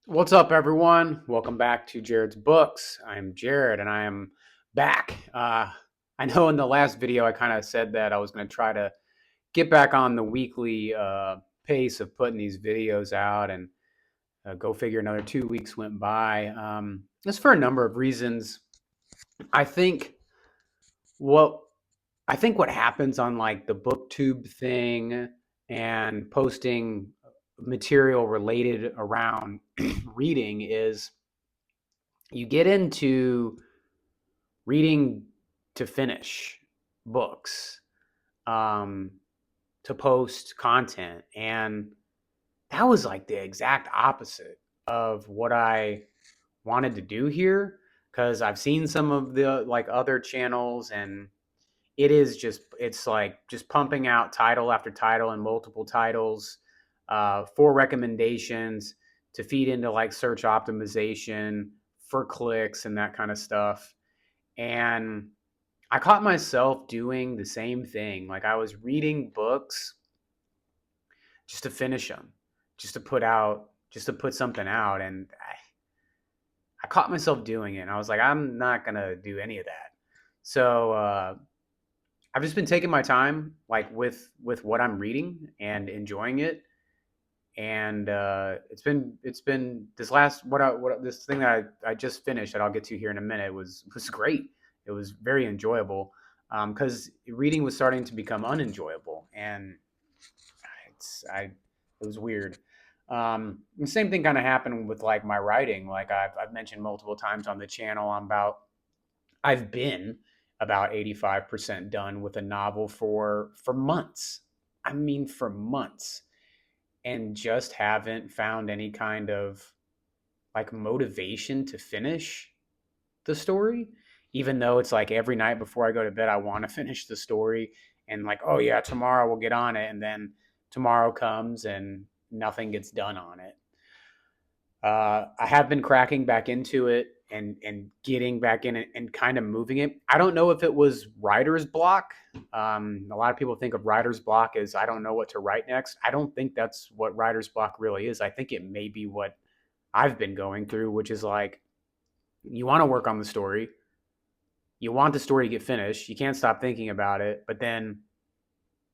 What's up, everyone? Welcome back to Jared's Books. I'm Jared, and I am back. I know in the last video I kind of said that I was going to try to get back on the weekly pace of putting these videos out, and go figure, another 2 weeks went by. That's for a number of reasons. I think what what happens on like the BookTube thing and posting material related around reading is you get into reading to finish books, um, to post content. And that was like the exact opposite of what I wanted to do here. Because I've seen some of the like other channels, and it's like just pumping out title after title and multiple titles for recommendations to feed into like search optimization for clicks and that kind of stuff. And I caught myself doing the same thing. Like I was reading books just to finish them, just to put something out. And I caught myself doing it. And I was like, I'm not going to do any of that. So I've just been taking my time, like with what I'm reading and enjoying it. And it's been this last what this thing that I just finished that I'll get to here in a minute was great. It was very enjoyable because reading was starting to become unenjoyable, and it's I it was weird. The same thing kind of happened with like my writing. Like I've mentioned multiple times on the channel, I've been about 85% done with a novel for months. I mean, for months, and just haven't found any kind of like motivation to finish the story, even though it's like every night before I go to bed I want to finish the story, and like, oh yeah, tomorrow we'll get on it, and then tomorrow comes and nothing gets done on it. I have been cracking back into it and getting back in it and kind of moving it. I don't know if it was writer's block. A lot of people think of writer's block as I don't know what to write next. I don't think that's what writer's block really is. I think it may be what I've been going through, which is like you want to work on the story, you want the story to get finished, you can't stop thinking about it, but then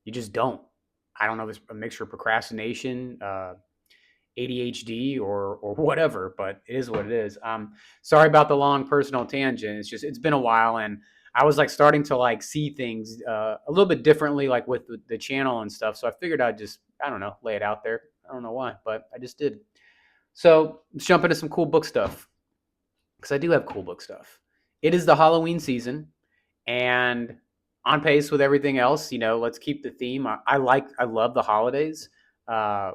you just don't. I don't know if it's a mixture of procrastination, ADHD, or whatever, but it is what it is. Sorry about the long personal tangent. It's been a while, and I was like starting to like see things a little bit differently, like with the channel and stuff. So I figured I'd just, I don't know, lay it out there. I don't know why, but I just did. So let's jump into some cool book stuff, because I do have cool book stuff. It is the Halloween season, and on pace with everything else. Let's keep the theme. I love the holidays.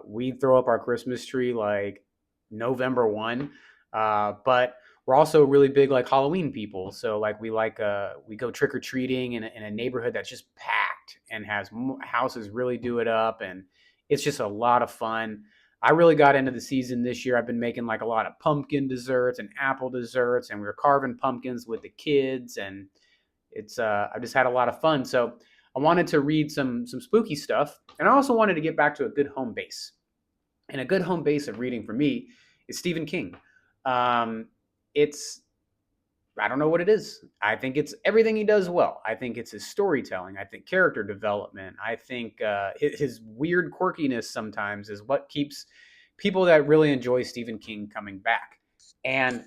We throw up our Christmas tree like November 1, but we're also really big like Halloween people. So like we go trick or treating in a neighborhood that's just packed and has houses really do it up, and it's just a lot of fun. I really got into the season this year. I've been making like a lot of pumpkin desserts and apple desserts, and we were carving pumpkins with the kids, and it's I've just had a lot of fun. So I wanted to read some spooky stuff, and I also wanted to get back to a good home base. And a good home base of reading for me is Stephen King. It's I don't know what it is. I think it's everything he does well. I think it's his storytelling. I think character development. I think his weird quirkiness sometimes is what keeps people that really enjoy Stephen King coming back. And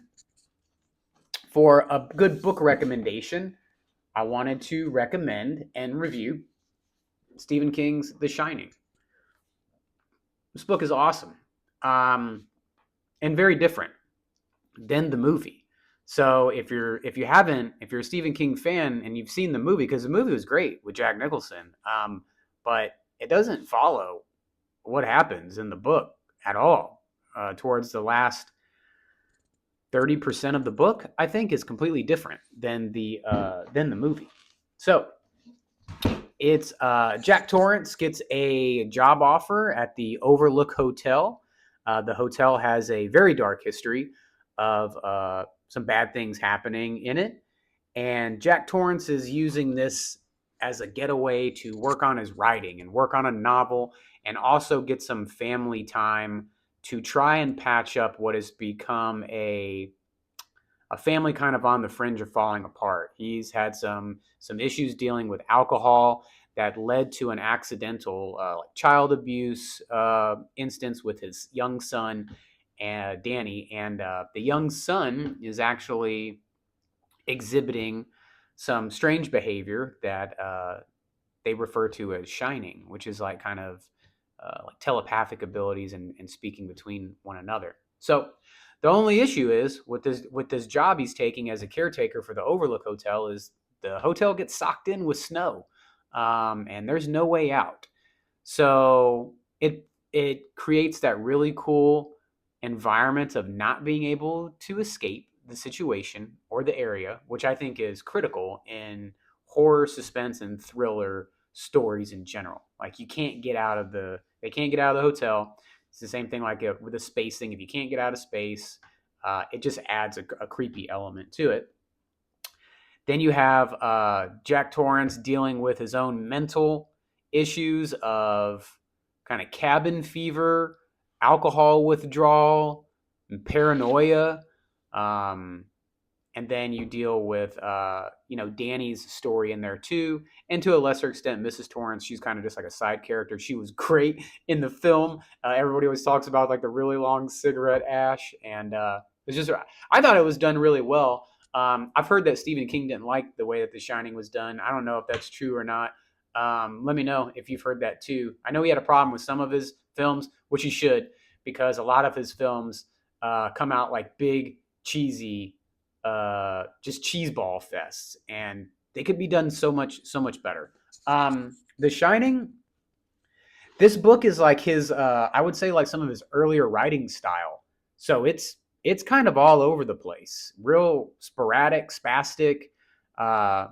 for a good book recommendation, I wanted to recommend and review Stephen King's The Shining. This book is awesome, um, and very different than the movie. So if you're a Stephen King fan and you've seen the movie, because the movie was great with Jack Nicholson, but it doesn't follow what happens in the book at all. Towards the last 30% of the book, I think, is completely different than the movie. So it's Jack Torrance gets a job offer at the Overlook Hotel. The hotel has a very dark history of some bad things happening in it, and Jack Torrance is using this as a getaway to work on his writing and work on a novel, and also get some family time to try and patch up what has become a family kind of on the fringe of falling apart. He's had some issues dealing with alcohol that led to an accidental like child abuse instance with his young son, Danny, and the young son is actually exhibiting some strange behavior that they refer to as shining, which is like kind of like telepathic abilities and speaking between one another. So the only issue is with this job he's taking as a caretaker for the Overlook Hotel is the hotel gets socked in with snow, and there's no way out. So it creates that really cool environment of not being able to escape the situation or the area, which I think is critical in horror, suspense, and thriller stories in general. Like they can't get out of the hotel. It's the same thing like with the space thing. If you can't get out of space, it just adds a creepy element to it. Then you have Jack Torrance dealing with his own mental issues of kind of cabin fever, alcohol withdrawal, and paranoia. Um, and then you deal with Danny's story in there too, and to a lesser extent Mrs. Torrance. She's kind of just like a side character. She was great in the film. Everybody always talks about like the really long cigarette ash, and it's just I thought it was done really well. I've heard that Stephen King didn't like the way that The Shining was done. I don't know if that's true or not. Let me know if you've heard that too. I know he had a problem with some of his films, which he should, because a lot of his films come out like big cheesy just cheeseball fests, and they could be done so much better. The Shining, this book is like his I would say like some of his earlier writing style. So it's kind of all over the place, real sporadic, spastic, uh,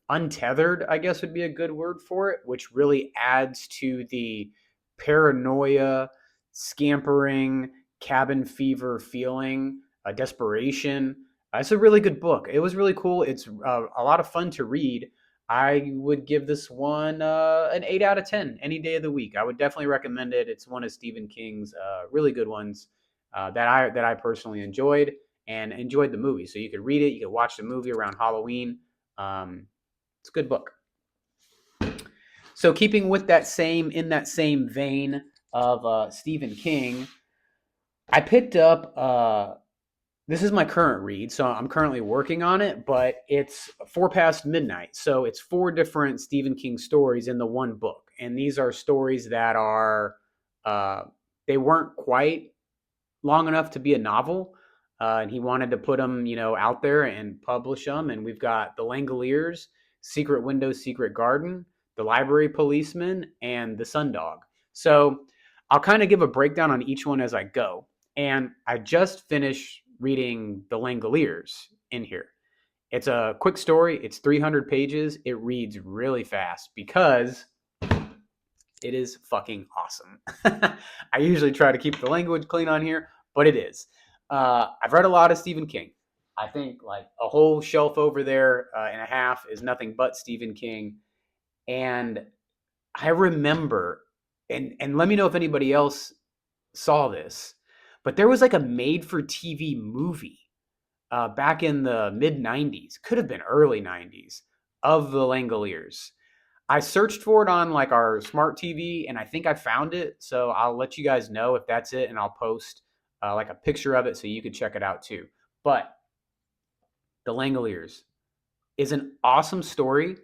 untethered, I guess would be a good word for it, which really adds to the paranoia, scampering, cabin fever feeling, desperation. It's a really good book. It was really cool. It's a lot of fun to read. I would give this one an 8 out of 10 any day of the week. I would definitely recommend it. It's one of Stephen King's really good ones that I personally enjoyed and enjoyed the movie. So you could read it, you could watch the movie around Halloween. It's a good book. So keeping with that same in that same vein of Stephen King, I picked up. This is my current read, so I'm currently working on it, but it's 4 past midnight. So it's 4 different Stephen King stories in the one book, and these are stories that are uh, they weren't quite long enough to be a novel, and he wanted to put them, out there and publish them. And we've got the Langoliers, Secret Window, Secret Garden, the Library Policeman, and the Sundog. So I'll kind of give a breakdown on each one as I go. And I just finished reading the Langoliers in here. It's a quick story. It's 300 pages. It reads really fast because it is fucking awesome. I usually try to keep the language clean on here, but it is. I've read a lot of Stephen King. I think like a whole shelf over there and a half is nothing but Stephen King. And I remember, and let me know if anybody else saw this, but there was like a made for TV movie back in the mid 90s, could have been early 90s, of the Langoliers. I searched for it on like our smart TV, and I think I found it. So I'll let you guys know if that's it, and I'll post like a picture of it so you can check it out too. But the Langoliers is an awesome story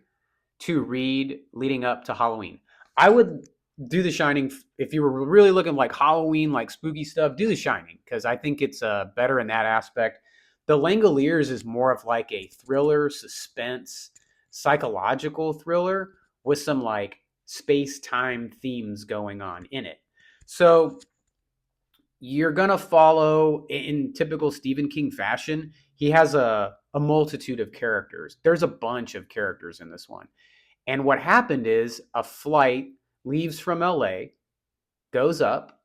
to read leading up to Halloween. I would do The Shining if you were really looking like Halloween, like spooky stuff. Do The Shining because I think it's better in that aspect. The Langoliers is more of like a thriller, suspense, psychological thriller with some like space time themes going on in it. So you're gonna follow in typical Stephen King fashion. He has a multitude of characters. There's a bunch of characters in this one. And what happened is a flight leaves from LA, goes up,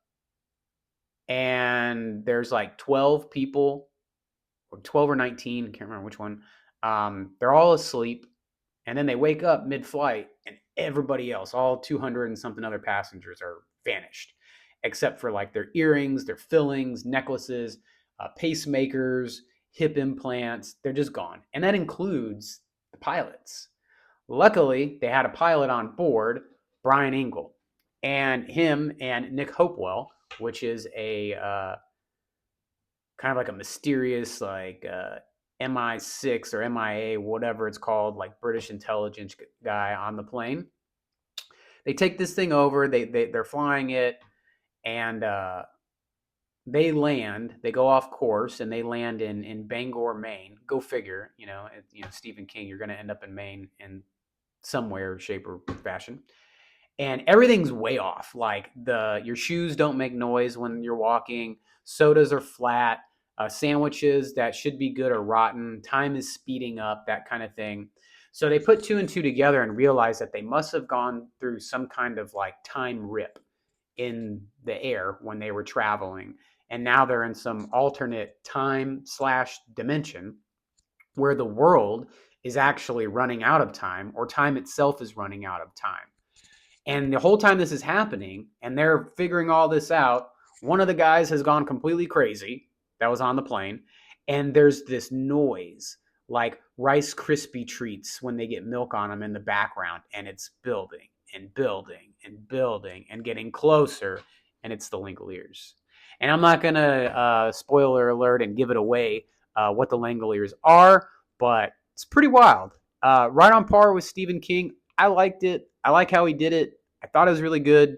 and there's like 12 people, or 12 or 19, can't remember which one. They're all asleep, and then they wake up mid flight, and everybody else, all 200 and something other passengers, are vanished. except for like their earrings, their fillings, necklaces, pacemakers, hip implants. They're just gone. And that includes the pilots. Luckily, they had a pilot on board, Brian Engel, and him and Nick Hopewell, which is a kind of like a mysterious like MI6 or MIA, whatever it's called, like British intelligence guy on the plane. They take this thing over. They're flying it, and they land. They go off course, and they land in Bangor, Maine. Go figure. Stephen King. You're going to end up in Maine in some way or shape or fashion. And everything's way off. Like your shoes don't make noise when you're walking. Sodas are flat. Sandwiches that should be good are rotten. Time is speeding up. That kind of thing. So they put two and two together and realized that they must have gone through some kind of like time rip in the air when they were traveling. And now they're in some alternate time/dimension where the world is actually running out of time, or time itself is running out of time. And the whole time this is happening and they're figuring all this out, one of the guys has gone completely crazy that was on the plane. And there's this noise like Rice Krispie treats when they get milk on them in the background. And it's building and building and building and getting closer. And it's the Langoliers. And I'm not going to spoiler alert and give it away what the Langoliers are, but it's pretty wild. Right on par with Stephen King. I liked it. I like how he did it. I thought it was really good.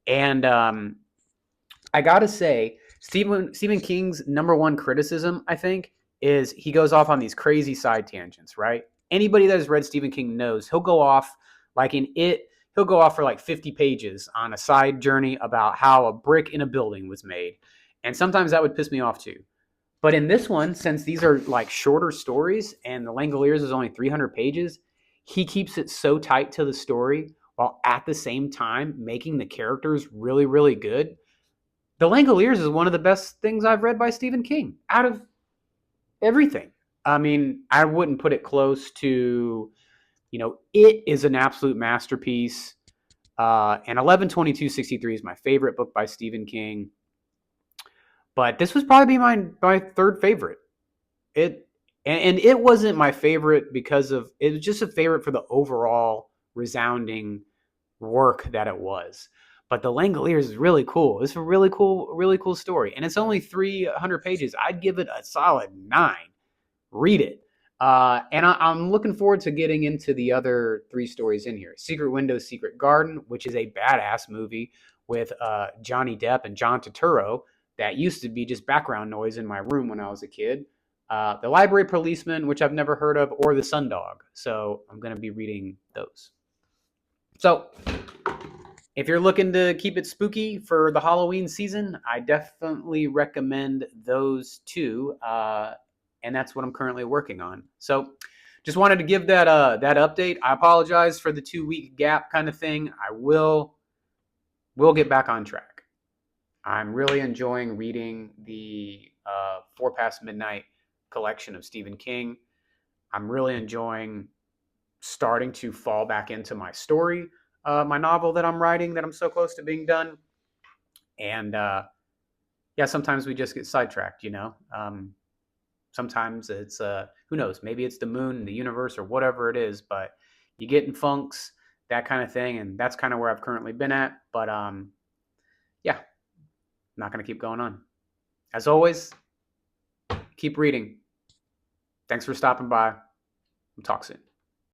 And I got to say, Stephen King's number one criticism, I think, is he goes off on these crazy side tangents, right? Anybody that has read Stephen King knows he'll go off, like in It, he'll go off for like 50 pages on a side journey about how a brick in a building was made. And sometimes that would piss me off too. But in this one, since these are like shorter stories and The Langoliers is only 300 pages, he keeps it so tight to the story while at the same time making the characters really, really good. The Langoliers is one of the best things I've read by Stephen King out of everything. I mean, I wouldn't put it close to, It is an absolute masterpiece. And 11/22/63 is my favorite book by Stephen King. But this was probably my third favorite. And it wasn't my favorite because of it was just a favorite for the overall resounding work that it was. But the Langoliers is really cool. It's a really cool story, and it's only 300 pages. I'd give it a solid 9. Read it. And I'm looking forward to getting into the other 3 stories in here. Secret Window, Secret Garden, which is a badass movie with Johnny Depp and John Turturro that used to be just background noise in my room when I was a kid. The Library Policeman, which I've never heard of, or The Sundog. So I'm going to be reading those. So if you're looking to keep it spooky for the Halloween season, I definitely recommend those 2. And that's what I'm currently working on. So just wanted to give that update. I apologize for the 2-week gap kind of thing. I will get back on track. I'm really enjoying reading the 4 Past Midnight collection of Stephen King. I'm really enjoying starting to fall back into my story, my novel that I'm writing that I'm so close to being done. And sometimes we just get sidetracked, Sometimes it's, who knows, maybe it's the moon, the universe, or whatever it is, but you get in funks, that kind of thing. And that's kind of where I've currently been at. But yeah, I'm not going to keep going on. As always, keep reading. Thanks for stopping by. We'll talk soon.